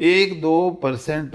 1-2%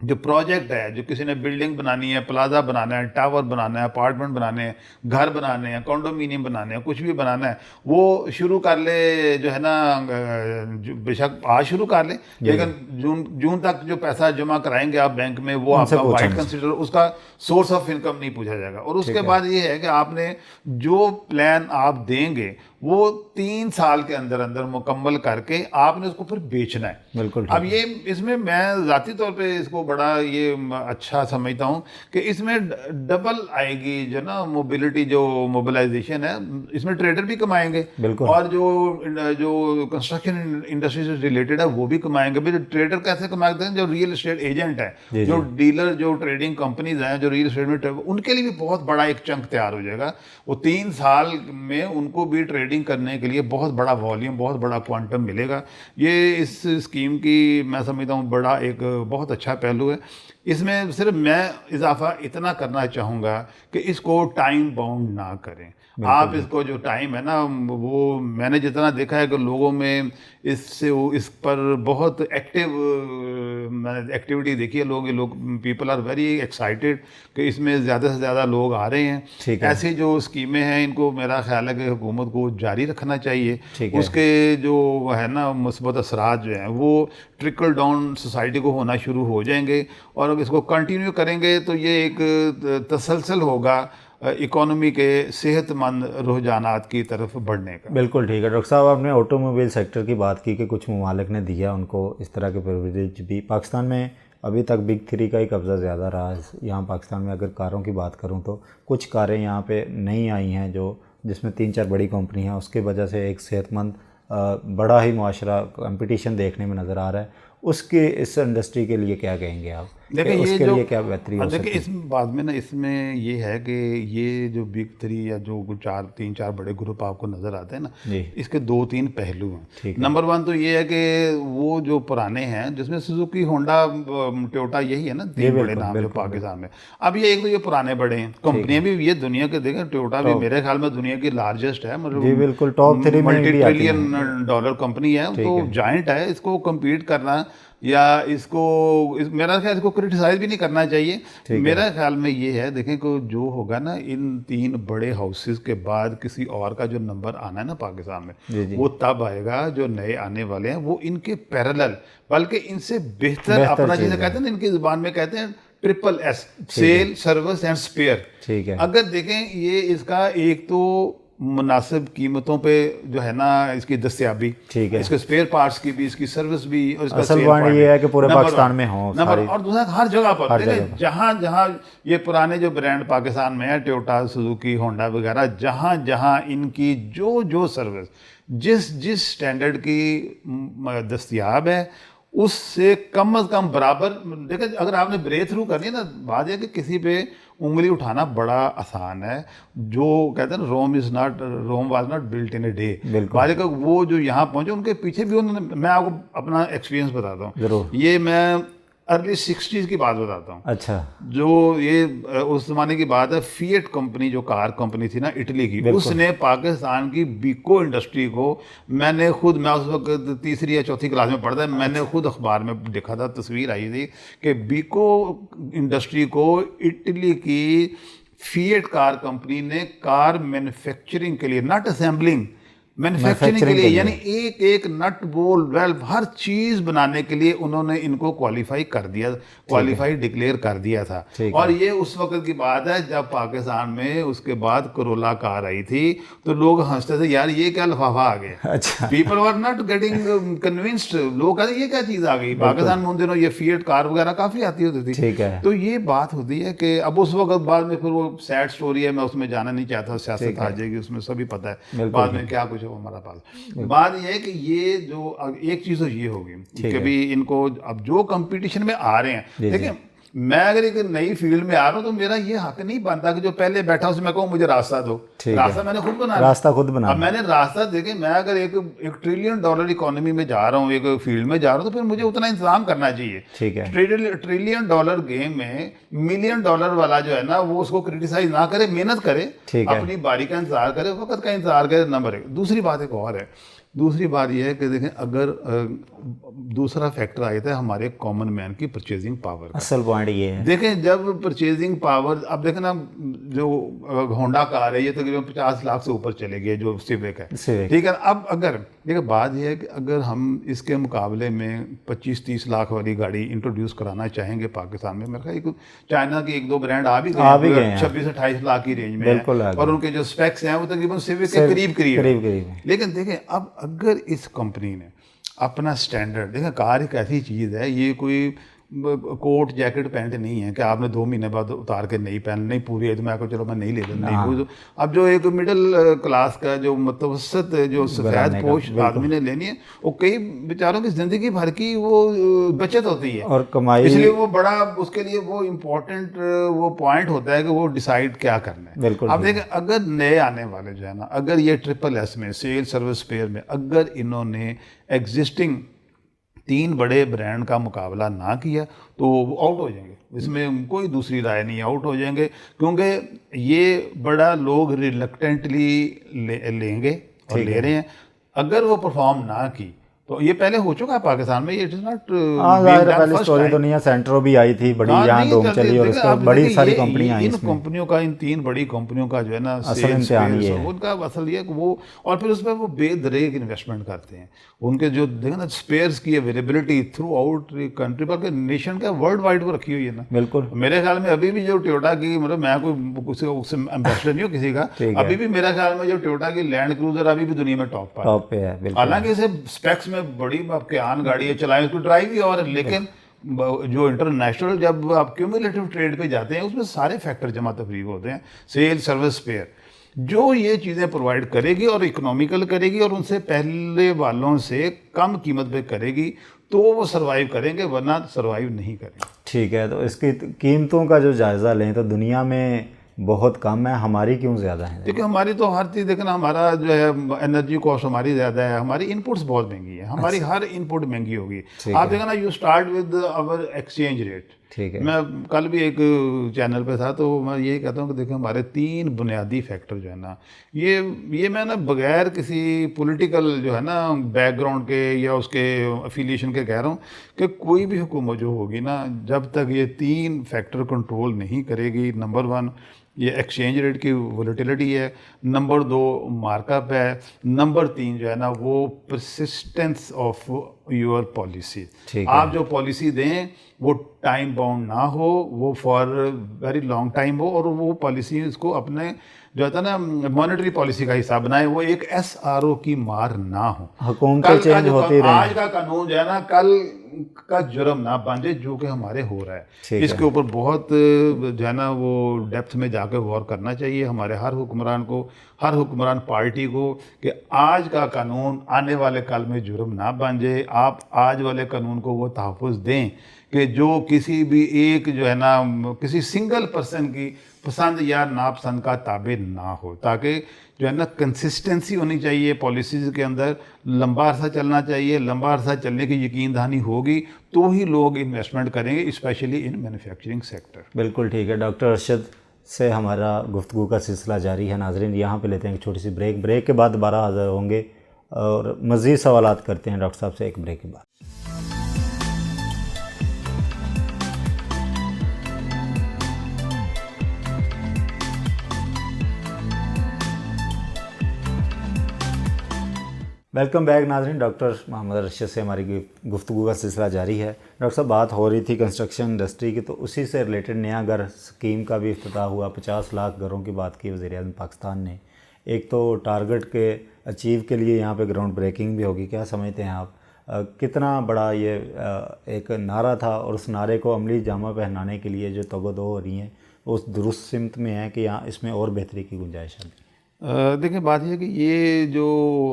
جو پروجیکٹ ہے, جو کسی نے بلڈنگ بنانی ہے, پلازا بنانا ہے, ٹاور بنانا ہے, اپارٹمنٹ بنانے ہیں, گھر بنانے ہیں, کانڈومینیم بنانے ہیں, کچھ بھی بنانا ہے, وہ شروع کر لے جو ہے نا, بے شک آج شروع کر لیں, لیکن جون تک جو پیسہ جمع کرائیں گے آپ بینک میں, وہ آپ کا وائٹ کنسیڈر, اس کا سورس آف انکم نہیں پوچھا جائے گا. اور اس کے بعد یہ ہے کہ آپ نے جو پلان آپ دیں گے وہ 3 سال کے اندر اندر مکمل کر کے آپ نے اس کو پھر بیچنا ہے. بالکل. اب یہ اس میں ذاتی طور پہ اس کو بڑا یہ اچھا سمجھتا ہوں کہ اس میں ڈبل آئے گی جو نا موبلٹی, جو موبلائزیشن ہے, اس میں ٹریڈر بھی کمائیں گے, اور جو کنسٹرکشن انڈسٹری سے ریلیٹڈ ہے وہ بھی کمائیں گے. ٹریڈر کیسے کماتے ہیں؟ جو ریئل اسٹیٹ ایجنٹ ہے, جو ڈیلر, جو ٹریڈنگ کمپنیز ہیں, جو ریئل اسٹیٹ میں, ان کے لیے بھی بہت بڑا ایک چنک تیار ہو جائے گا. وہ 3 سال میں ان کو بھی ٹریڈنگ کرنے کے لیے بہت بڑا والیوم, بہت بڑا کوانٹم ملے گا. یہ اس اسکیم کی میں سمجھتا ہوں بڑا ایک بہت اچھا پہلو ہے. اس میں صرف میں اضافہ اتنا کرنا چاہوں گا کہ اس کو ٹائم باؤنڈ نہ کریں. آپ اس کو جو ٹائم ہے نا, وہ میں نے جتنا دیکھا ہے کہ لوگوں میں اس پر بہت میں نے ایکٹیویٹی دیکھی ہے. لوگ پیپل آر ویری ایکسائٹیڈ کہ اس میں زیادہ سے زیادہ لوگ آ رہے ہیں. ایسی جو اسکیمیں ہیں ان کو میرا خیال ہے کہ حکومت کو جاری رکھنا چاہیے. اس کے جو ہے نا مثبت اثرات جو ہیں وہ ٹرکل ڈاؤن سوسائٹی کو ہونا شروع ہو جائیں گے, اور اگر اس کو کنٹینیو کریں گے تو یہ ایک تسلسل ہوگا اکانومی کے صحت مند رجحانات کی طرف بڑھنے کا. بالکل ٹھیک ہے ڈاکٹر صاحب. آپ نے آٹو موبائل سیکٹر کی بات کی کہ کچھ ممالک نے دیا ان کو اس طرح کے پرویلیج بھی. پاکستان میں ابھی تک بگ 3 کا ہی قبضہ زیادہ رہا. یہاں پاکستان میں اگر کاروں کی بات کروں تو کچھ کاریں یہاں پہ نہیں آئی ہیں جس میں 3-4 بڑی کمپنی ہیں. اس کی وجہ سے ایک صحت مند بڑا ہی معاشرہ کمپٹیشن دیکھنے میں نظر آ رہا ہے. اس انڈسٹری کے لیے کیا کہیں گے آپ؟ دیکھیں اس کے لیے کیا بہتری ہو سکتی ہے؟ اس بات میں نا, اس میں یہ ہے کہ یہ جو بگ 3 یا جو 3-4 بڑے گروپ آپ کو نظر آتے ہیں نا, اس کے 2-3 پہلو ہیں. نمبر 1 تو یہ ہے کہ وہ جو پرانے ہیں, جس میں سوزوکی, ہونڈا, ٹویوٹا, یہی ہے نا 3 بڑے نام جو پاکستان میں. اب یہ ایک تو یہ پرانے بڑے ہیں. کمپنیاں بھی یہ دنیا کے دیکھیں, ٹویوٹا بھی میرے خیال میں دنیا کی لارجسٹ ہے, بالکل ٹاپ 3 میں ملٹی ٹریلین ڈالر کمپنی ہے, تو جائنٹ ہے. اس کو کمپیٹ کرنا یا اس کو میرا خیال اس کو کرٹیسائز بھی نہیں کرنا چاہیے. میرا خیال میں یہ ہے, دیکھیں کہ جو ہوگا نا ان 3 بڑے ہاؤسز کے بعد کسی اور کا جو نمبر آنا ہے نا پاکستان میں, وہ تب آئے گا جو نئے آنے والے ہیں وہ ان کے پیرلل, بلکہ ان سے بہتر اپنا جسے کہتے ہیں نا, ان کی زبان میں کہتے ہیں triple S, sale, service and spare. اگر دیکھیں یہ اس کا ایک تو مناسب قیمتوں پہ جو ہے نا اس کی دستیابی, اس کے اسپیئر پارٹس کی بھی, اس کی سروس بھی, اور اس کا اصل بات یہ ہے کہ پورے پاکستان میں ہوں. اور دوسرا ہر جگہ پر جہاں جہاں یہ پرانے جو برانڈ پاکستان میں ہے, ٹویوٹا, سوزوکی, ہونڈا وغیرہ, جہاں جہاں ان کی جو سروس جس سٹینڈرڈ کی دستیاب ہے اس سے کم از کم برابر. دیکھیں اگر آپ نے بریک تھرو کرنی ہے نا, بات یہ کہ کسی پہ انگلی اٹھانا بڑا آسان ہے. جو کہتے ہیں نا Rome was not built in a day. بات کہ وہ جو یہاں پہنچے ان کے پیچھے بھی انہوں نے, میں آپ کو اپنا ایکسپیرینس بتاتا ہوں. یہ میں ارلی 60s کی بات بتاتا ہوں. اچھا. جو یہ اس زمانے کی بات ہے, فیٹ کمپنی جو کار کمپنی تھی نا اٹلی کی, اس نے پاکستان کی بیکو انڈسٹری کو, میں نے خود, میں اس وقت 3 یا 4 کلاس میں پڑھتا, میں نے خود اخبار میں دیکھا تھا, تصویر آئی تھی کہ بیکو انڈسٹری کو اٹلی کی فیٹ کار کمپنی نے کار مینوفیکچرنگ کے لیے, ناٹ اسمبلنگ, مینوفیکچرنگ کے لیے, یعنی ایک نٹ بول ویلو ہر چیز بنانے کے لیے انہوں نے ان کو کوالیفائی ڈکلیئر کر دیا تھا. اور یہ اس وقت کی بات ہے جب پاکستان میں اس کے بعد کرولا کار آئی تھی, تو لوگ ہنستے تھے, یار یہ کیا لفافہ آ گیا. People are not getting convinced. لوگ کہتے ہیں یہ کیا چیز آ گئی. پاکستان میں ان دنوں یہ فیٹ کار وغیرہ کافی آتی ہوتی تھی. تو یہ بات ہوتی ہے کہ اب اس وقت بعد میں پھر وہ سیڈ سٹوری ہے, میں اس میں جانا نہیں چاہتا, سیاست آ جائے گی اس میں, سبھی پتہ ہے بعد میں کیا کچھ ہمارا پاس. بات یہ ہے کہ یہ جو ایک چیز تو یہ ہوگی کہ بھی ان کو اب جو کمپٹیشن میں آ رہے ہیں, دیکھیں میں اگر ایک نئی فیلڈ میں آ رہا ہوں تو میرا یہ حق نہیں بنتا کہ جو پہلے بیٹھا اس میں کہوں مجھے راستہ دو. راستہ میں نے خود بنا. اب میں نے راستہ دیکھیں, میں اگر ایک $1 ٹریلین اکانومی میں جا رہا ہوں, ایک فیلڈ میں جا رہا ہوں, تو پھر مجھے اتنا انتظام کرنا چاہیے. $1 ٹریلین گیم میں $1 ملین والا جو ہے نا, وہ اس کو کرٹیسائز نہ کرے, محنت کرے, اپنی باری کا انتظار کرے, وقت کا انتظار کرے. نمبر 1. دوسری بات ایک اور ہے, دوسری بات یہ ہے کہ دیکھیں اگر دوسرا فیکٹر آیا تھا ہمارے کامن مین کی پرچیزنگ پاور کا. اصل پوائنٹ یہ ہے. دیکھیں جب پرچیزنگ پاور اب دیکھیں نا جو ہونڈا کار ہے یہ تقریباً 50 لاکھ سے اوپر چلے گئے جو سیوک ہے, ٹھیک ہے. اب اگر دیکھیں بات یہ ہے کہ اگر ہم اس کے مقابلے میں 25-30 لاکھ والی گاڑی انٹروڈیوس کرانا چاہیں گے پاکستان میں, میرے خیال چائنا کی 1-2 برانڈ آ بھی گئے 26-28 لاکھ کی رینج میں اور ان کے جو اسپیکس ہیں وہ تقریباً سیوک کے قریب. لیکن دیکھیں اب اگر اس کمپنی نے اپنا سٹینڈرڈ, دیکھیں کار ایک ایسی چیز ہے, یہ کوئی کوٹ جیکٹ پینٹ نہیں ہے کہ آپ نے 2 مہینے بعد اتار کے نہیں پہن, نہیں پوری ہے تو میں کو چلو میں نہیں لے لوں, نہیں. اب جو ایک مڈل کلاس کا جو متوسط جو سفید پوش آدمی نے لینی ہے, وہ کئی بیچاروں کی زندگی بھر کی وہ بچت ہوتی ہے اور کمائی, اس لیے وہ بڑا اس کے لیے وہ امپورٹنٹ وہ پوائنٹ ہوتا ہے کہ وہ ڈیسائیڈ کیا کرنا ہے. اب دیکھیں اگر نئے آنے والے جو ہے نا, اگر یہ SSS میں سیل سروس اسپیئر میں اگر انہوں نے ایگزسٹنگ 3 بڑے برانڈ کا مقابلہ نہ کیا تو وہ آؤٹ ہو جائیں گے. اس میں کوئی دوسری رائے نہیں, آؤٹ ہو جائیں گے, کیونکہ یہ بڑا لوگ ریلکٹنٹلی لیں گے اور لے رہے ہیں. اگر وہ پرفارم نہ کی تو یہ پہلے ہو چکا ہے پاکستان میں, اٹ از ناٹ پہلی اسٹوری تو نہیں ہے, سینٹرو بھی آئی تھی بڑی, یہاں دوم چلی اور اس کا بڑی ساری کمپنیاں آئیں. ان کمپنیوں کا, ان 3 بڑی کمپنیوں کا جو ہے نا اصل امتحان یہ ہے, ان کا اصل یہ کہ وہ, اور پھر اس میں وہ بے دریغ انویسٹمنٹ کرتے ہیں. ان کے جو دیکھیں نا اسپیئرس کی اویلیبلٹی تھرو آؤٹ کنٹری, بلکہ نیشن کا ورلڈ وائڈ وہ رکھی ہوئی ہے نا. بالکل میرے خیال میں ابھی بھی جو ٹویوٹا کی, مطلب میں کوئی امبیسڈر نہیں ہوں کسی کا, ابھی بھی میرا خیال میں جو ٹویوٹا کی لینڈ کروزر ابھی بھی دنیا میں ٹاپ پہ ہے. حالانکہ اسے اسپیکس میں بڑی آن گاڑی ہے, چلائیں اس کو ڈرائیو بھی, اور لیکن جو انٹرنیشنل جب آپ کیومولیٹو ٹریڈ پہ جاتے ہیں اس میں سارے فیکٹر جمع تفریق ہوتے ہیں. سیل سروس اسپیئر جو یہ چیزیں پرووائڈ کرے گی اور اکنامیکل کرے گی اور ان سے پہلے والوں سے کم قیمت پہ کرے گی تو وہ سروائیو کریں گے, ورنہ سروائیو نہیں کریں گے. ٹھیک ہے, تو اس کی قیمتوں کا جو جائزہ لیں تو دنیا میں بہت کم ہے, ہماری کیوں زیادہ ہیں؟ دیکھیں ہماری تو ہر چیز دیکھنا, ہمارا جو ہے انرجی کاسٹ ہماری زیادہ ہے, ہماری ان پٹس بہت مہنگی ہے, ہماری ہر ان پٹ مہنگی ہوگی. آپ دیکھیں نا you start with our exchange rate. ٹھیک ہے, میں کل بھی ایک چینل پہ تھا تو میں یہی کہتا ہوں کہ دیکھیں ہمارے 3 بنیادی فیکٹر جو ہے نا, یہ میں نا بغیر کسی پولیٹیکل جو ہے نا بیک گراؤنڈ کے یا اس کے افیلیشن کے کہہ رہا ہوں کہ کوئی بھی حکومت جو ہوگی نا, جب تک یہ 3 فیکٹر کنٹرول نہیں کرے گی, نمبر 1 یہ ایکسچینج ریٹ کی ولیٹیلٹی ہے, نمبر 2 مارک اپ ہے, نمبر 3 جو ہے نا وہ پرسسٹنس آف یور پالیسی. آپ جو پالیسی دیں وہ ٹائم باؤنڈ نہ ہو, وہ فار ویری لانگ ٹائم ہو, اور وہ پالیسی اس کو اپنے جو ہوتا ہے نا مانیٹری پالیسی کا حصہ بنائے, وہ ایک SRO کی مار نہ ہو. حکومتیں چینج ہوتی رہیں, آج کا قانون جو ہے نا کل کا جرم نہ بن جائے جو کہ ہمارے ہو رہا ہے. اس کے اوپر بہت جو ہے نا وہ ڈیپتھ میں جا کے غور کرنا چاہیے ہمارے ہر حکمران کو, ہر حکمران پارٹی کو, کہ آج کا قانون آنے والے کل میں جرم نہ بن جائے. آپ آج والے قانون کو وہ تحفظ دیں کہ جو کسی بھی ایک جو ہے نا کسی سنگل پرسن کی پسند یا ناپسند کا تابع نہ ہو, تاکہ جو ہے نا کنسسٹنسی ہونی چاہیے پالیسیز کے اندر, لمبا عرصہ چلنا چاہیے. لمبا عرصہ چلنے کی یقین دہانی ہوگی تو ہی لوگ انویسٹمنٹ کریں گے, اسپیشلی ان مینوفیکچرنگ سیکٹر. بالکل ٹھیک ہے. ڈاکٹر ارشد سے ہمارا گفتگو کا سلسلہ جاری ہے. ناظرین یہاں پہ لیتے ہیں ایک چھوٹی سی بریک کے بعد دوبارہ حاضر ہوں گے اور مزید سوالات کرتے ہیں ڈاکٹر صاحب سے ایک بریک کے بعد. ویلکم بیک ناظرین. ڈاکٹر محمد ارشد سے ہماری گفتگو کا سلسلہ جاری ہے. ڈاکٹر صاحب بات ہو رہی تھی کنسٹرکشن انڈسٹری کی, تو اسی سے ریلیٹڈ نیا گھر اسکیم کا بھی افتتاح ہوا. 50 لاکھ گھروں کی بات کی وزیر اعظم پاکستان نے. ایک تو ٹارگٹ کے اچیو کے لیے یہاں پہ گراؤنڈ بریکنگ بھی ہوگی, کیا سمجھتے ہیں آپ کتنا بڑا یہ ایک نعرہ تھا, اور اس نعرے کو عملی جامہ پہنانے کے لیے جو تگ و دو ہو رہی ہیں وہ اس درست سمت میں ہے کہ یہاں اس میں اور بہتری کی گنجائش ہے؟ دیکھیں بات یہ ہے کہ یہ جو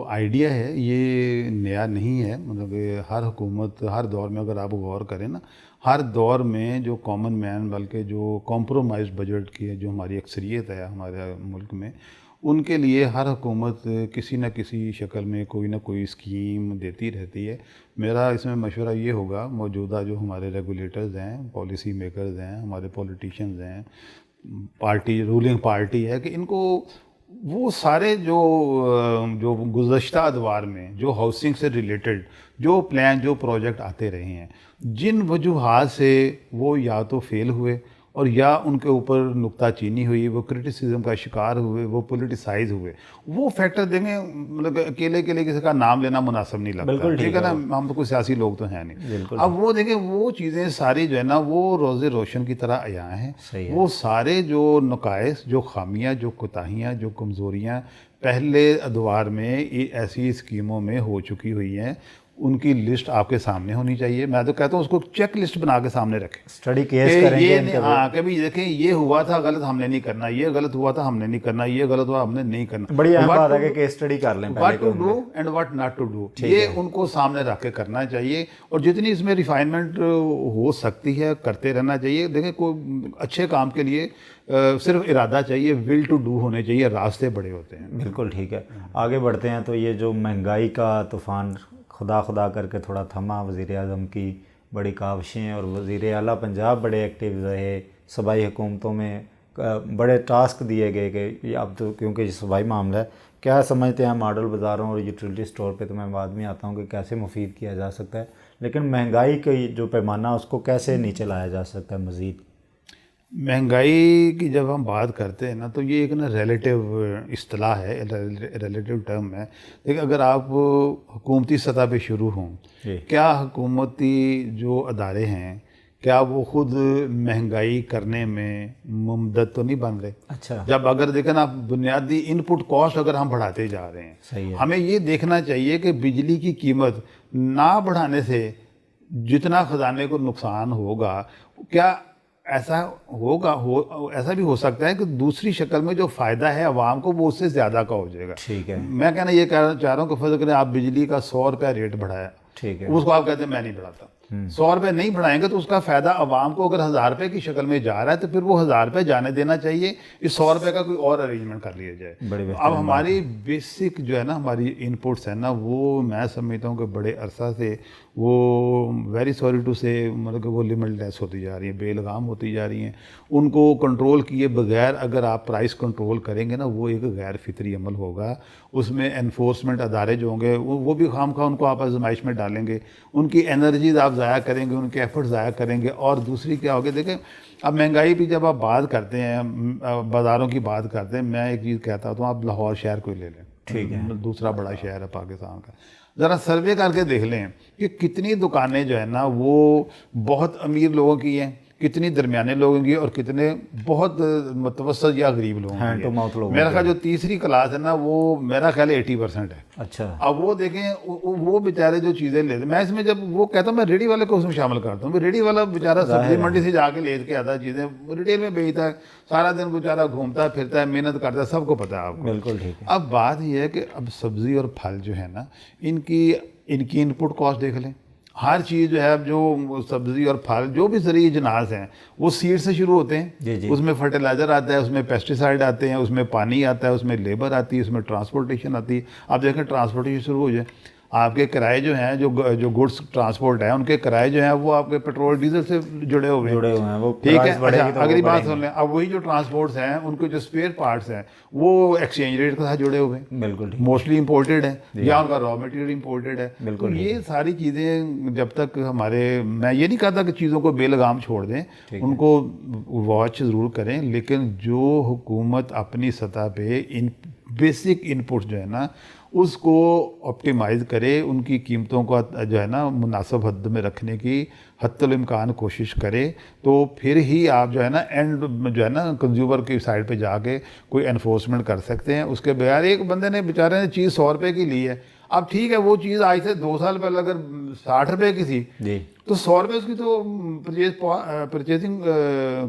آئیڈیا ہے یہ نیا نہیں ہے. مطلب ہر حکومت ہر دور میں اگر آپ غور کریں نا, ہر دور میں جو کامن مین بلکہ جو کمپرومائز بجٹ کی جو ہماری اکثریت ہے ہمارے ملک میں, ان کے لیے ہر حکومت کسی نہ کسی شکل میں کوئی نہ کوئی اسکیم دیتی رہتی ہے. میرا اس میں مشورہ یہ ہوگا موجودہ جو ہمارے ریگولیٹرز ہیں, پالیسی میکرز ہیں, ہمارے پولیٹیشینز ہیں, پارٹی رولنگ پارٹی ہے, کہ ان کو وہ سارے جو گزشتہ ادوار میں جو ہاؤسنگ سے ریلیٹڈ جو پلان جو پروجیکٹ آتے رہے ہیں، جن وجوہات سے وہ یا تو فیل ہوئے اور یا ان کے اوپر نکتہ چینی ہوئی، وہ کرٹیسزم کا شکار ہوئے، وہ پولیٹیسائز ہوئے، وہ فیکٹر دیکھیں مطلب اکیلے کسی کا نام لینا مناسب نہیں لگتا، ٹھیک ہے نا، ہم تو کوئی سیاسی لوگ تو ہیں نہیں۔ اب وہ دیکھیں وہ چیزیں ساری جو ہے نا وہ روز روشن کی طرح عیاں ہیں، وہ سارے جو نقائص، جو خامیاں، جو کوتاہیاں، جو کمزوریاں پہلے ادوار میں ایسی اسکیموں میں ہو چکی ہوئی ہیں، ان کی لسٹ آپ کے سامنے ہونی چاہیے۔ میں تو کہتا ہوں اس کو چیک لسٹ بنا کے سامنے رکھیں، اسٹڈی کیس کریں گے، ہاں کبھی دیکھیں یہ ہوا تھا غلط ہم نے نہیں کرنا، یہ غلط ہوا تھا ہم نے نہیں کرنا، یہ غلط ہوا ہم نے نہیں کرنا۔ بڑی اہم بات ہے کہ کیس اسٹڈی کر لیں، what to do and what not to do, یہ ان کو سامنے رکھ کے کرنا چاہیے، اور جتنی اس میں ریفائنمنٹ ہو سکتی ہے کرتے رہنا چاہیے۔ دیکھیں کوئی اچھے کام کے لیے صرف ارادہ چاہیے، ول ٹو ڈو ہونے چاہیے، راستے بڑے ہوتے ہیں۔ بالکل ٹھیک ہے، آگے بڑھتے ہیں۔ تو یہ جو مہنگائی کا طوفان خدا کر کے تھوڑا تھما، وزیر اعظم کی بڑی کاوشیں اور وزیر اعلیٰ پنجاب بڑے ایکٹیو رہے، صوبائی حکومتوں میں بڑے ٹاسک دیے گئے کہ اب تو کیونکہ یہ صوبائی معاملہ ہے، کیا سمجھتے ہیں ماڈل بازاروں اور یوٹیلیٹی اسٹور پہ؟ تو میں بعد میں آتا ہوں کہ کیسے مفید کیا جا سکتا ہے، لیکن مہنگائی کی جو پیمانہ اس کو کیسے نیچے لایا جا سکتا ہے مزید؟ مہنگائی کی جب ہم بات کرتے ہیں نا تو یہ ایک نا ریلیٹیو اصطلاح ہے، ریلیٹیو ٹرم ہے۔ لیکن اگر آپ حکومتی سطح پہ شروع ہوں، کیا حکومتی جو ادارے ہیں کیا وہ خود مہنگائی کرنے میں ممدد تو نہیں بن رہے؟ اچھا، جب اگر دیکھیں نا بنیادی ان پٹ کاسٹ اگر ہم بڑھاتے جا رہے ہیں، ہمیں یہ دیکھنا چاہیے کہ بجلی کی قیمت نہ بڑھانے سے جتنا خزانے کو نقصان ہوگا، کیا ایسا بھی ہو سکتا ہے کہ دوسری شکل میں جو فائدہ ہے عوام کو وہ اس سے زیادہ کا ہو جائے گا۔ ٹھیک ہے، میں کہنا یہ کہنا چاہ رہا ہوں کہ فرض کریں آپ بجلی کا 100 روپیہ ریٹ بڑھایا، ٹھیک ہے، اس کو آپ کہتے ہیں میں نہیں بڑھاتا، 100 روپے نہیں بڑھائیں گے تو اس کا فائدہ عوام کو اگر 1000 روپے کی شکل میں جا رہا ہے تو پھر وہ 1000 روپے جانے دینا چاہیے، اس 100 روپے کا کوئی اور ارینجمنٹ کر لیا جائے۔ اب ہماری بیسک جو ہے نا ہماری ان پٹس ہیں نا، وہ میں سمجھتا ہوں کہ بڑے عرصہ سے وہ ویری سوری ٹو سے مطلب کہ وہ لمٹ لیس ہوتی جا رہی ہیں، بے لگام ہوتی جا رہی ہیں۔ ان کو کنٹرول کیے بغیر اگر آپ پرائس کنٹرول کریں گے نا، وہ ایک غیر فطری عمل ہوگا۔ اس میں انفورسمنٹ ادارے جو ہوں گے وہ بھی خام خواہ ان کو آپ آزمائش میں ڈالیں گے، ان کی انرجیز آپ ضائع کریں گے، ان کے ایفرٹ ضائع کریں گے۔ اور دوسری کیا ہوگی، دیکھیں اب مہنگائی پہ جب آپ بات کرتے ہیں، بازاروں کی بات کرتے ہیں، میں ایک چیز کہتا ہوں، آپ لاہور شہر کو لے لیں، ٹھیک ہے، دوسرا بڑا شہر ہے پاکستان کا، ذرا سروے کر کے دیکھ لیں کہ کتنی دکانیں جو ہے نا وہ بہت امیر لوگوں کی ہیں، کتنی درمیانے لوگوں کی اور کتنے بہت متوسط یا غریب لوگوں کی ہیں۔ میرا خیال جو تیسری کلاس ہے نا وہ میرا خیال 80% ہے۔ اچھا، اب وہ دیکھیں وہ بیچارے جو چیزیں لیتے، میں اس میں جب وہ کہتا ہوں میں ریڈی والے کو اس میں شامل کرتا ہوں، ریڈی والا بیچارہ سبزی منڈی سے جا کے لے کے آتا ہے چیزیں، ریٹیل میں بیچتا ہے، سارا دن بیچارہ گھومتا پھرتا ہے، محنت کرتا ہے، سب کو پتہ ہے آپ کو۔ بالکل ٹھیک ہے۔ اب بات یہ ہے کہ اب سبزی اور پھل جو ہے نا ان کی ان پٹ کاسٹ دیکھ لیں، ہر چیز جو ہے اب جو سبزی اور پھل جو بھی زرعی اجناس ہیں وہ سیڈ سے شروع ہوتے ہیں، اس میں فرٹیلائزر آتا ہے، اس میں پیسٹیسائڈ آتے ہیں، اس میں پانی آتا ہے، اس میں لیبر آتی ہے، اس میں ٹرانسپورٹیشن آتی ہے۔ اب دیکھیں ٹرانسپورٹیشن شروع ہو جائے، آپ کے کرائے جو ہیں جو گڈس ٹرانسپورٹ ہیں ان کے کرائے جو ہیں وہ آپ کے پیٹرول ڈیزل سے جڑے ہوئے ہیں، وہ ٹھیک ہے۔ اچھا اگلی بات سن لیں، اب وہی جو ٹرانسپورٹس ہیں ان کے جو اسپیئر پارٹس ہیں وہ ایکسچینج ریٹ کے ساتھ جڑے ہوئے ہیں، بالکل موسٹلی امپورٹیڈ ہیں یا ان کا را مٹیریل امپورٹیڈ ہے۔ تو یہ ساری چیزیں جب تک ہمارے، میں یہ نہیں کہتا کہ چیزوں کو بے لگام چھوڑ دیں، ان کو واچ ضرور کریں، لیکن جو حکومت اپنی سطح پہ ان بیسک ان پٹس جو ہے نا اس کو آپٹیمائز کرے، ان کی قیمتوں کو جو ہے نا مناسب حد میں رکھنے کی حتی الامکان کوشش کرے، تو پھر ہی آپ جو ہے نا اینڈ جو ہے نا کنزیومر کی سائڈ پہ جا کے کوئی انفورسمنٹ کر سکتے ہیں۔ اس کے بغیر ایک بندے نے بیچارے نے چیز 100 روپے کی لی ہے، اب ٹھیک ہے وہ چیز آج سے 2 سال پہلے اگر 60 روپے کی تھی تو 100 روپے اس کی تو پرچیزنگ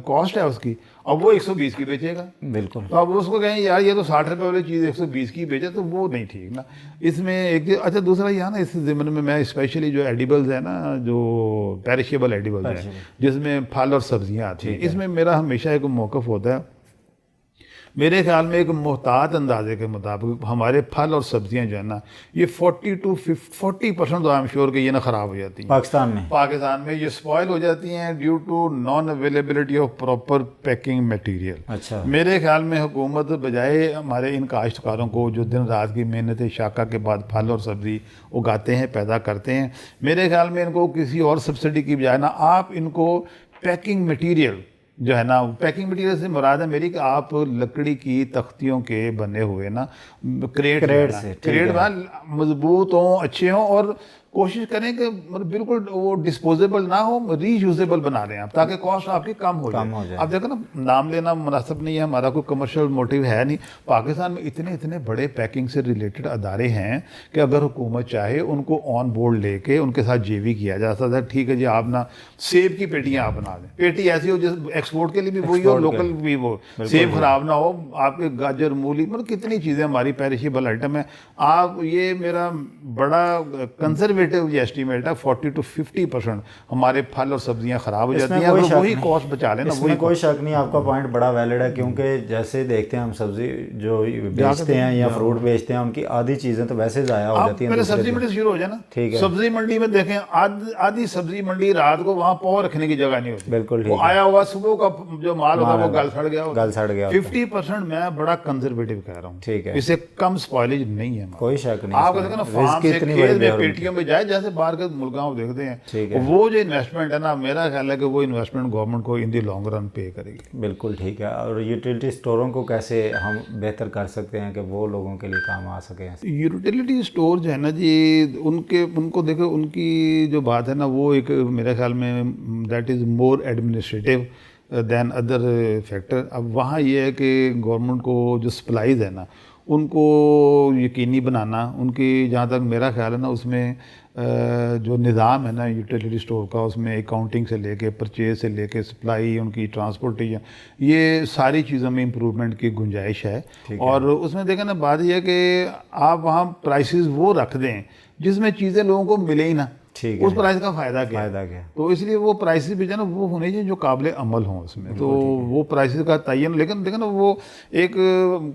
کاسٹ ہے اس کی، اب وہ 120 کی بیچے گا، بالکل۔ تو اب اس کو کہیں یار یہ تو 60 روپے والی چیز 120 کی بیچے تو وہ نہیں ٹھیک نا۔ اس میں ایک اچھا دوسرا یہ نا، اس ضمن میں میں اسپیشلی جو ایڈیبلز ہیں نا، جو پیرشیبل ایڈیبلز ہیں جس میں پھل اور سبزیاں آتی ہیں، اس میں میرا ہمیشہ ایک موقف ہوتا ہے، میرے خیال میں ایک محتاط اندازے کے مطابق ہمارے پھل اور سبزیاں جو ہے نا یہ 40% تو آئی ایم شیور کہ یہ نا خراب ہو جاتی ہیں پاکستان میں یہ سپوائل ہو جاتی ہیں due to non availability of proper packing material. اچھا. میرے خیال میں حکومت بجائے ہمارے ان کاشتکاروں کو جو دن رات کی محنت شاقہ کے بعد پھل اور سبزی اگاتے ہیں پیدا کرتے ہیں, میرے خیال میں ان کو کسی اور سبسڈی کی بجائے نا آپ ان کو پیکنگ مٹیریل جو ہے نا, پیکنگ مٹیریل سے مراد ہے میری کہ آپ لکڑی کی تختیوں کے بنے ہوئے نا کریٹ مضبوط ہوں, اچھے ہوں, اور کوشش کریں کہ بالکل وہ ڈسپوزیبل نہ ہو, ری یوزیبل بنا رہے ہیں آپ تاکہ کاسٹ آپ کی کم ہو جائے. آپ دیکھو نا, نام لینا مناسب نہیں ہے, ہمارا کوئی کمرشل موٹیو ہے نہیں. پاکستان میں اتنے بڑے پیکنگ سے ریلیٹڈ ادارے ہیں کہ اگر حکومت چاہے ان کو آن بورڈ لے کے ان کے ساتھ JV کیا جا سکتا ہے. ٹھیک ہے جی, آپ نا سیب کی پیٹیاں آپ بنا دیں, پیٹی ایسی ہو جیسے ایکسپورٹ کے لیے بھی وہی ہو, لوکل بھی وہ, سیب خراب نہ ہو, آپ کے گاجر مولی مطلب کتنی چیزیں ہماری پیرشیبل آئٹم ہیں. آپ یہ میرا بڑا کنزرویٹو یہ ایسٹیمیٹ ہے 40 to 50% ہمارے پھل اور سبزیاں خراب ہو جاتی ہیں. اگر وہی کاسٹ بچا لیں نا, اس میں کوئی شک نہیں, آپ کا پوائنٹ بڑا ویلڈ ہے, کیونکہ جیسے دیکھتے ہیں ہم سبزی جو بیچتے ہیں یا فروٹ بیچتے ہیں ان کی آدھی چیزیں تو ویسے ضائع ہو جاتی ہیں. پہلے سبزی منڈی شروع ہو جائے نا, ٹھیک ہے, سبزی منڈی میں دیکھیں آدھی سبزی منڈی رات کو وہاں پاؤ رکھنے کی جگہ نہیں ہوتی. بالکل وہ آیا ہوا صبح کا جو مال ہوگا وہ گل سڑ گیا. 50% میں بڑا کنزرویٹو کہہ رہا ہوں, ٹھیک ہے, اسے کم سپوائلیج نہیں ہے, کوئی شک نہیں. آپ دیکھیں نا فارم سے کھیت میں پیٹیوں میں جائے جیسے باہر کے ملکوں میں دیکھتے ہیں, وہ جو انویسٹمنٹ ہے نا, میرا خیال ہے کہ وہ انویسٹمنٹ گورنمنٹ کو ان دی لانگ رن پے کرے گی. بالکل ٹھیک ہے. اور یوٹیلیٹی اسٹوروں کو کیسے ہم بہتر کر سکتے ہیں کہ وہ لوگوں کے لیے کام آ سکیں؟ یوٹیلیٹی اسٹور جو ہے نا جی, ان کو دیکھو, ان کی جو بات ہے نا وہ ایک میرے خیال میں that is more administrative than other factor. اب وہاں یہ ہے کہ گورنمنٹ کو جو سپلائیز ہے نا ان کو یقینی بنانا, ان کی جہاں تک میرا خیال ہے نا اس میں جو نظام ہے نا یوٹیلیٹی اسٹور کا, اس میں اکاؤنٹنگ سے لے کے پرچیز سے لے کے سپلائی, ان کی ٹرانسپورٹیشن, یہ ساری چیزوں میں امپروومنٹ کی گنجائش ہے. اور اس میں دیکھیں نا بات یہ ہے کہ آپ وہاں پرائسز وہ رکھ دیں جس میں چیزیں لوگوں کو ملے ہی نا, اس پرائز کا فائدہ کیا. تو اس لیے وہ پرائسز بھی جو ہے نا وہ ہونے چاہیے جو قابل عمل ہوں اس میں. تو وہ پرائسز کا تعین, لیکن دیکھیں نا وہ ایک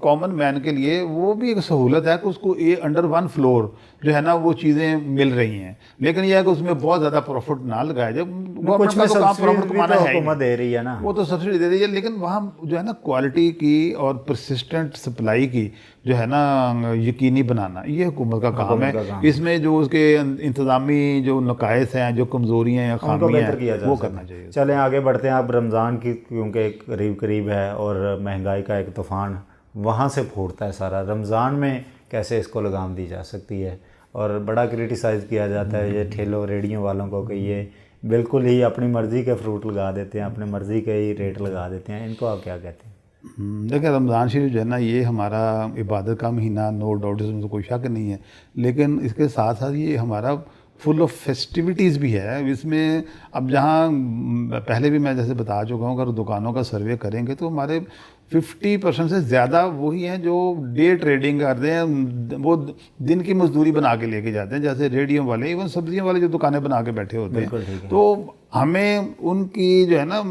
کامن مین کے لیے وہ بھی ایک سہولت ہے کہ اس کو انڈر ون فلور جو ہے نا وہ چیزیں مل رہی ہیں. لیکن یہ ہے کہ اس میں بہت زیادہ پروفٹ نہ لگایا جائے, گورنمنٹ کا تو کام پروفٹ کمانا ہے, حکومت دے رہی ہے نا, وہ تو سبسڈی دے رہی ہے, لیکن وہاں جو ہے نا کوالٹی کی اور پرسسٹنٹ سپلائی کی جو ہے نا یقینی بنانا یہ حکومت کا کام ہے. اس میں جو اس کے انتظامی جو نقائص ہیں, جو کمزوریاں ہیں, خامیاں ہیں, وہ کرنا چاہیے. چلیں آگے بڑھتے ہیں. اب رمضان کی کیونکہ قریب ہے اور مہنگائی کا ایک طوفان وہاں سے پھوٹتا ہے سارا, رمضان میں کیسے اس کو لگام دی جا سکتی ہے؟ اور بڑا کرٹیسائز کیا جاتا ہے یہ ٹھیلوں ریڑھیوں والوں کو کہ یہ بالکل ہی اپنی مرضی کے فروٹ لگا دیتے ہیں, اپنی مرضی کے ہی ریٹ لگا دیتے ہیں. ان کو آپ کیا کہتے ہیں؟ دیکھیں رمضان شریف جو ہے نا یہ ہمارا عبادت کا مہینہ, نو ڈاؤٹ, اس میں تو کوئی شک نہیں ہے, لیکن اس کے ساتھ ساتھ یہ ہمارا فل آف فیسٹیوٹیز بھی ہے. اس میں اب جہاں پہلے بھی میں جیسے بتا چکا ہوں, اگر دکانوں کا سروے کریں گے تو ہمارے 50% سے زیادہ وہی ہیں جو ڈے ٹریڈنگ کرتے ہیں, وہ دن کی مزدوری بنا کے لے کے جاتے ہیں, جیسے ریڈیوں والے, ایون سبزیوں والے جو دکانیں بنا کے بیٹھے ہوتے ہیں. تو ہمیں ان کی جو ہے نا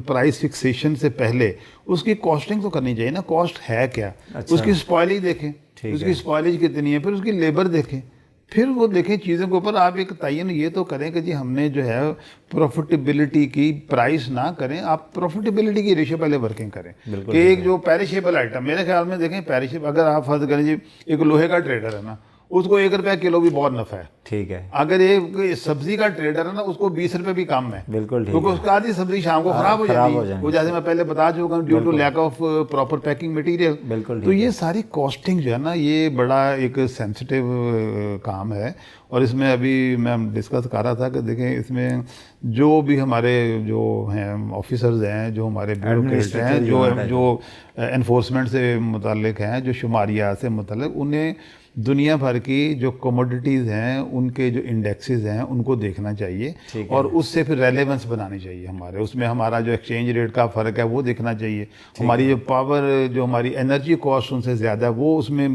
پرائس فکسیشن سے پہلے اس کی کاسٹنگ تو کرنی چاہیے نا, کاسٹ ہے کیا, اس کی سپوائلیج دیکھیں, اس کی سپوائلیج کتنی ہے, پھر اس کی لیبر دیکھیں, پھر وہ دیکھیں چیزوں کے اوپر آپ ایک تعین یہ تو کریں کہ جی ہم نے جو ہے پروفیٹیبلٹی کی پرائس نہ کریں, آپ پروفیٹیبلٹی کی ریشو پہلے ورکنگ کریں. کہ ایک جو پیرشیبل آئٹم, میرے خیال میں دیکھیں پیرشیبل, اگر آپ فرض کریں جی ایک لوہے کا ٹریڈر ہے نا, اس کو 1 روپیہ کلو بھی بہت نفع ہے, ٹھیک ہے. اگر ایک سبزی کا ٹریڈر ہے نا, اس کو 20 روپے بھی کم ہے, بالکل, کیونکہ اس کا آدھی سبزی شام کو خراب ہو جاتی ہے, وہ جیسے میں پہلے بتا چکا ہوں due to lack of proper packing material. بالکل. تو یہ ساری کاسٹنگ جو ہے نا یہ بڑا ایک سینسٹیو کام ہے, اور اس میں ابھی میں ڈسکس کر رہا تھا کہ دیکھیں اس میں جو بھی ہمارے جو ہیں آفیسرز ہیں, جو ہمارے بیوروکریٹ ہیں, جو انفورسمنٹ سے متعلق ہیں, جو شماریات سے متعلق, انہیں دنیا بھر کی جو کموڈیٹیز ہیں ان کے جو انڈیکسز ہیں ان کو دیکھنا چاہیے, اور اس سے پھر ریلیونس بنانی چاہیے ہمارے, اس میں ہمارا جو ایکسچینج ریٹ کا فرق ہے وہ دیکھنا چاہیے, ہماری جو پاور, جو ہماری انرجی کاسٹ ان سے زیادہ ہے وہ اس میں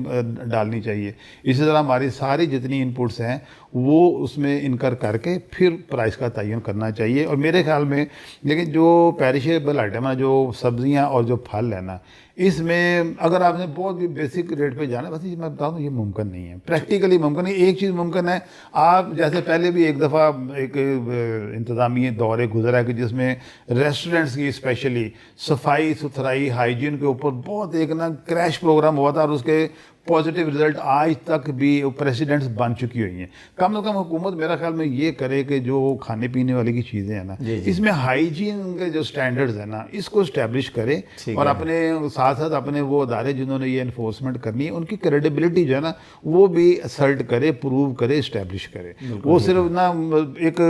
ڈالنی چاہیے. اسی طرح ہماری ساری جتنی ان پٹس ہیں وہ اس میں انکر کر کے پھر پرائس کا تعین کرنا چاہیے. اور میرے خیال میں لیکن جو پیرشیبل آئٹم ہے, جو سبزیاں اور جو پھل ہے نا, اس میں اگر آپ نے بہت بھی بیسک ریٹ پہ جانا ہے, بس میں بتا دوں یہ ممکن نہیں ہے, پریکٹیکلی ممکن نہیں. ایک چیز ممکن ہے, آپ جیسے پہلے بھی ایک دفعہ ایک انتظامی دور گزرا ہے کہ جس میں ریسٹورنٹس کی اسپیشلی صفائی ستھرائی ہائیجین کے اوپر بہت ایک نا کریش پروگرام ہوا تھا, اور اس کے پازیٹیو رزلٹ آج تک بھی پریسیڈنٹس بن چکی ہوئی ہیں. کم از کم حکومت میرا خیال میں یہ کرے کہ جو کھانے پینے والی کی چیزیں ہیں نا, اس میں ہائیجین کے جو سٹینڈرڈز ہیں نا, اس کو اسٹیبلش کرے, اور اپنے ساتھ ساتھ اپنے وہ ادارے جنہوں نے یہ انفورسمنٹ کرنی ہے ان کی کریڈیبلٹی جو ہے نا وہ بھی اسرٹ کرے, پروو کرے, اسٹیبلش کرے. وہ صرف نا ایک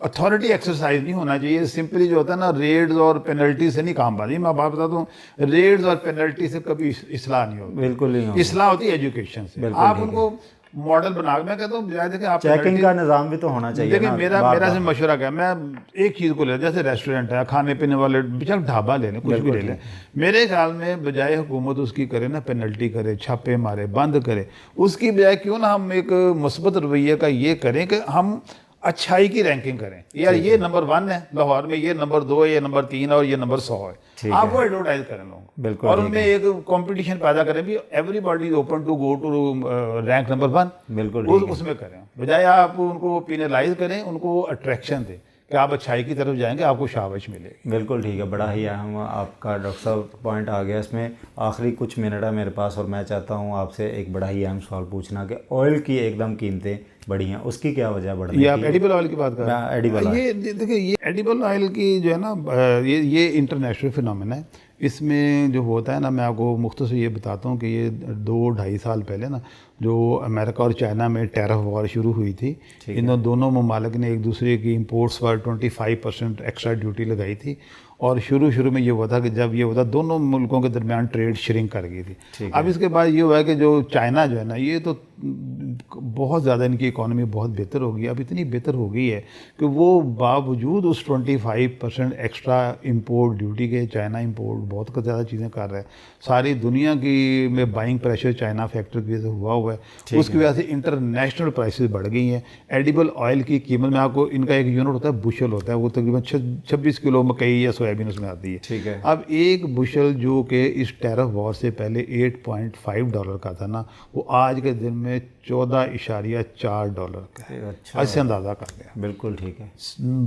اتھارٹی ایکسرسائز نہیں ہونا چاہیے, سمپلی جو ہوتا ہے نا ریڈز اور پینلٹی سے نہیں کام بنتی. میں آپ بتاتا ہوں, ریڈز اور پینلٹی سے کبھی اصلاح نہیں ہوتی. بالکل نہیں, اصلاح ہوتی ہے ایجوکیشن سے. آپ ان کو ماڈل بنا, میں کہتا ہوں دیکھیں آپ چیکنگ کا نظام بھی تو ہونا چاہیے. دیکھیں میرا سے مشورہ کیا, میں ایک چیز کو لے, جیسے ریسٹورینٹ ہے, کھانے پینے والے بچہ ڈھابا لے لیں, کچھ بھی لے لیں, میرے خیال میں بجائے حکومت اس کی کرے نا پینلٹی کرے, چھاپے مارے, بند کرے, اس کی بجائے کیوں نہ ہم ایک مثبت رویے کا یہ کریں کہ ہم اچھائی کی رینکنگ کریں. یار یہ نمبر 1 ہے لاہور میں, یہ نمبر 2 ہے, یہ نمبر 3 ہے, اور یہ نمبر 100 ہے. آپ وہ ایڈورٹائز کریں لوگوں کو, اور ان میں ایک کمپٹیشن پیدا کریں بھی, everybody is open to go to rank number 1. بالکل اس میں کریں, بجائے آپ ان کو پینلائز کریں, ان کو اٹریکشن دیں کہ آپ اچھائی کی طرف جائیں گے, آپ کو شاباش ملے گی. بالکل ٹھیک ہے, بڑا ہی اہم آپ کا ڈاکٹر صاحب پوائنٹ آ گیا. اس میں آخری کچھ منٹ ہے میرے پاس, اور میں چاہتا ہوں آپ سے ایک بڑا ہی اہم سوال پوچھنا کہ آئل کی ایک دم قیمتیں بڑھی ہیں, اس کی کیا وجہ بڑھنے کی؟ یہ آپ ایڈیبل آئل کی بات کر رہے ہیں. ایڈیبل یہ دیکھیں, یہ ایڈیبل آئل کی جو ہے نا, یہ انٹرنیشنل فنومنا ہے. اس میں جو ہوتا ہے نا, میں آپ کو مختصر یہ بتاتا ہوں کہ یہ 2-2.5 سال پہلے نا جو امریکہ اور چائنا میں ٹیرف وار شروع ہوئی تھی, ان دونوں ممالک نے ایک دوسرے کی امپورٹس پر 25% ایکسٹرا ڈیوٹی لگائی تھی. اور شروع میں یہ ہوا تھا کہ جب یہ ہوا, دونوں ملکوں کے درمیان ٹریڈ شرنک کر گئی تھی. اب اس کے بعد یہ ہوا ہے کہ جو چائنا جو ہے نا, یہ تو بہت زیادہ ان کی اکانومی بہت بہتر ہو گئی. اب اتنی بہتر ہو گئی ہے کہ وہ باوجود اس 25% ایکسٹرا امپورٹ ڈیوٹی کے, چائنا امپورٹ بہت زیادہ چیزیں کر رہا ہے. ساری دنیا کی میں بائنگ پریشر چائنا فیکٹر کی وجہ سے ہوا ہے, اس کی وجہ سے انٹرنیشنل پرائسز بڑھ گئی ہیں. ایڈیبل آئل کی قیمت میں آپ کو, ان کا ایک یونٹ ہوتا ہے بشل ہوتا ہے, وہ تقریباً 26 کلو مکئی یا سویابین اس میں آتی ہے. ٹھیک ہے. اب ایک بشل جو کہ اس ٹیرف وار سے پہلے $8.5 کا تھا نا, وہ آج کے دن میں $14.4 کا ہے. اس سے اندازہ کر لیں. بالکل ٹھیک ہے,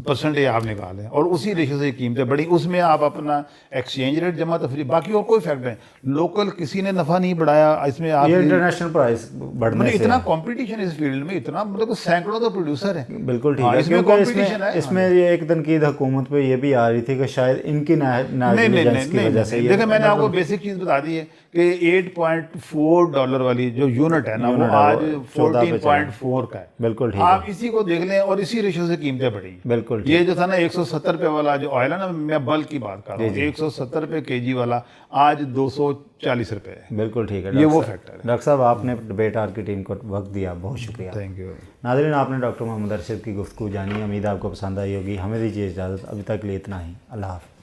پرسنٹیج آپ نکالیں, اور اسی ریشو سے قیمتیں بڑھی. اس میں آپ اپنا ایکسچینج ریٹ جمع تفریح, باقی اور کوئی فیکٹر نہیں, لوکل کسی نے نفع نہیں بڑھایا. اس میں آپ انٹرنیشنل پرائس بڑھنے سے اتنا کمپٹیشن اس فیلڈ میں, اتنا مطلب سینکڑوں تو پروڈیوسر ہیں. بالکل ٹھیک ہے, کیونکہ اس میں یہ ایک تنقید حکومت پہ یہ بھی آ رہی تھی کہ شاید ان کی نیگلیجنس کی وجہ سے. دیکھیں میں نے آپ کو بیسک چیز بتا دی ہے کہ $8.4 والی جو یونٹ ہے نا, وہ آج 14.4 کا ہے. بالکل ٹھیک, آپ اسی کو دیکھ لیں, اور اسی ریشو سے قیمتیں بڑھی. بالکل یہ جو تھا نا $170 والا جو آئل ہے نا, میں بلک کی بات کر رہا ہوں, $170 kg والا آج $240 ہے. بالکل ٹھیک ہے, یہ وہ فیکٹر ہے. ڈاکٹر صاحب آپ نے ڈبیٹ آر کی ٹیم کو وقت دیا, بہت شکریہ. Thank you. ناظرین, آپ نے ڈاکٹر محمد ارشد کی گفتگو جانی, امید آپ کو پسند آئی ہوگی. ہمیں دیجیے اجازت, ابھی تک لیے اتنا ہی. اللہ حافظ.